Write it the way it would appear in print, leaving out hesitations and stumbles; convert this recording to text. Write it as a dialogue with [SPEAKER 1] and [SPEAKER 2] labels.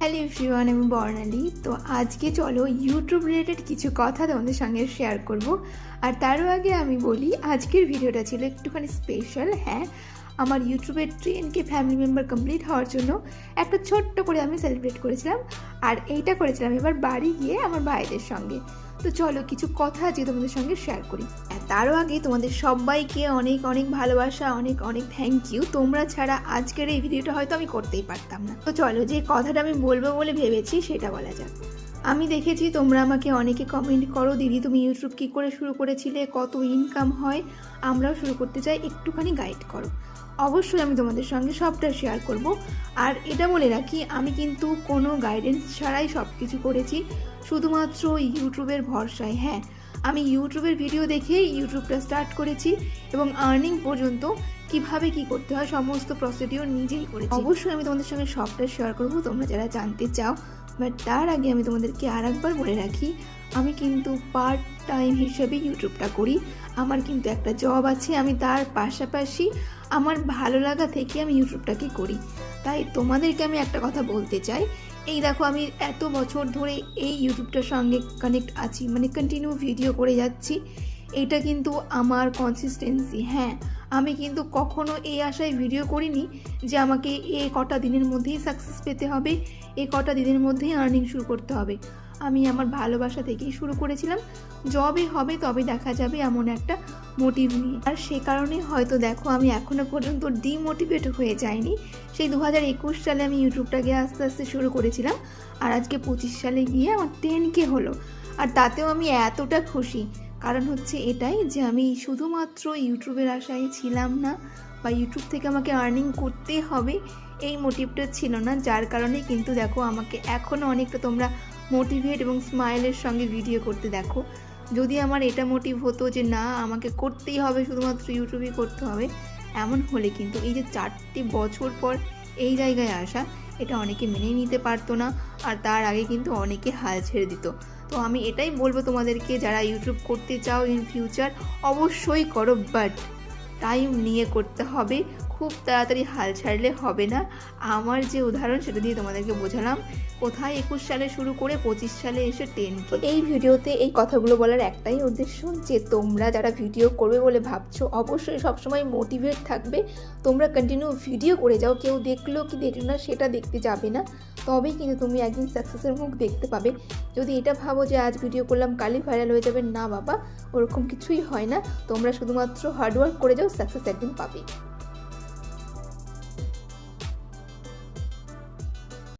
[SPEAKER 1] Hello everyone, আমি বর্ণালী। তো আজকে চলো ইউটিউব রিলেটেড কিছু কথা তোমাদের সঙ্গে শেয়ার করব। আর তারও আগে আমি বলি, আজকের ভিডিওটা ছিল একটুখানি স্পেশাল। হ্যাঁ, আমার ইউটিউবের 10K ফ্যামিলি মেম্বার কমপ্লিট হওয়ার জন্য একটা ছোট্ট করে আমি সেলিব্রেট করেছিলাম। আর এইটা করেছিলাম এবার বাড়ি গিয়ে আমার ভাইদের সঙ্গে। তো চলো কিছু কথা আজকে তোমাদের সঙ্গে শেয়ার করি। তারও আগে তোমাদের সবাইকে অনেক অনেক ভালোবাসা, অনেক অনেক থ্যাংক ইউ। তোমরা ছাড়া আজকের এই ভিডিওটা হয়তো আমি করতেই পারতাম না। তো চলো যে কথাটা আমি বলবো বলে ভেবেছি সেটা বলা যাক। আমি দেখেছি তোমরা আমাকে অনেকে কমেন্ট করো, দিদি তুমি ইউটিউব কী করে শুরু করেছিলে, কত ইনকাম হয়, আমরাও শুরু করতে চাই, একটুখানি গাইড করো। অবশ্যই আমি তোমাদের সঙ্গে সবটা শেয়ার করব। আর এটা বলে রাখি, আমি কিন্তু কোনো গাইডেন্স ছাড়াই সব কিছু করেছি, শুধুমাত্র ইউটিউবের ভরসায়। হ্যাঁ, আমি ইউটিউবের ভিডিও দেখে ইউটিউবটা স্টার্ট করেছি এবং আর্নিং পর্যন্ত কিভাবে কি করতে হয় সমস্ত প্রসিডিওর নিজেই করেছি। অবশ্যই আমি তোমাদের সঙ্গে সবটা শেয়ার করব তোমরা যারা জানতে চাও। বাট তার আগে আমি তোমাদেরকে আরেকবার বলে রাখি, আমি কিন্তু পার্ট টাইম হিসেবে ইউটিউবটা করি। আমার কিন্তু একটা জব আছে, আমি তার পাশাপাশি আমার ভালো লাগা থেকে আমি ইউটিউবটাকে করি। তাই তোমাদেরকে আমি একটা কথা বলতে চাই, এই দেখো আমি এত বছর ধরে এই ইউটিউবটার সঙ্গে কানেক্ট আছি, মানে কন্টিনিউ ভিডিও করে যাচ্ছি। এটা কিন্তু আমার কনসিস্টেন্সি। হ্যাঁ, আমি কিন্তু কখনো এই আশায় ভিডিও করিনি যে আমাকে এই কটা দিনের মধ্যেই সাকসেস পেতে হবে, এই কটা দিনের মধ্যেই আর্নিং শুরু করতে হবে। আমি আমার ভালোবাসা থেকেই শুরু করেছিলাম। জবে হবে তবে দেখা যাবে, এমন একটা মোটিভ নিয়ে। আর সে কারণে হয়তো দেখো আমি এখনও পর্যন্ত ডিমোটিভেট হয়ে যাইনি। সেই 2021 সালে আমি ইউটিউবটাকে আস্তে আস্তে শুরু করেছিলাম, আর আজকে 25 সালে গিয়ে আমার 10K হলো। আর তাতেও আমি এতটা খুশি, কারণ হচ্ছে এটাই যে আমি শুধুমাত্র ইউটিউবের আশায় ছিলাম না, বা ইউটিউব থেকে আমাকে আর্নিং করতে হবে এই মোটিভটা ছিল না। যার কারণে কিন্তু দেখো আমাকে এখনও অনেকটা তোমরা মোটিভেট এবং স্মাইলের সঙ্গে ভিডিও করতে দেখো। যদি আমার এটা মোটিভ হতো যে না আমাকে করতেই হবে, শুধুমাত্র ইউটিউবই করতে হবে, এমন হলে কিন্তু এই যে 4টে বছর পর এই জায়গায় আসা, এটা অনেকে মেনেই নিতে পারতো না। আর তার আগে কিন্তু অনেকে হাল ছেড়ে দিত। তো আমি এটাই বলবো তোমাদেরকে, যারা ইউটিউব করতে চাও ইন ফিউচার অবশ্যই করো, বাট টাইম নিয়ে করতে হবে, খুব তাড়াতাড়ি হাল ছাড়লে হবে না। আমার যে উদাহরণ সেটা দিয়ে তোমাদেরকে বোঝালাম, কোথায় 21 সালে শুরু করে 25 সালে এসে 10K। এই ভিডিওতে এই কথাগুলো বলার একটাই উদ্দেশ্য, যে তোমরা যারা ভিডিও করবে বলে ভাবছো অবশ্যই সবসময় মোটিভেট থাকবে। তোমরা কন্টিনিউ ভিডিও করে যাও, কেউ দেখলো কি দেখলো না সেটা দেখতে যাবে না, তবেই কিন্তু তুমি একদিন সাকসেসের মুখ দেখতে পাবে। যদি এটা ভাবো যে আজ ভিডিও করলাম কালই ভাইরাল হয়ে যাবে, না বাবা, ওরকম কিছুই হয় না। তোমরা শুধুমাত্র হার্ডওয়ার্ক করে যাও, সাকসেস একদিন পাবে।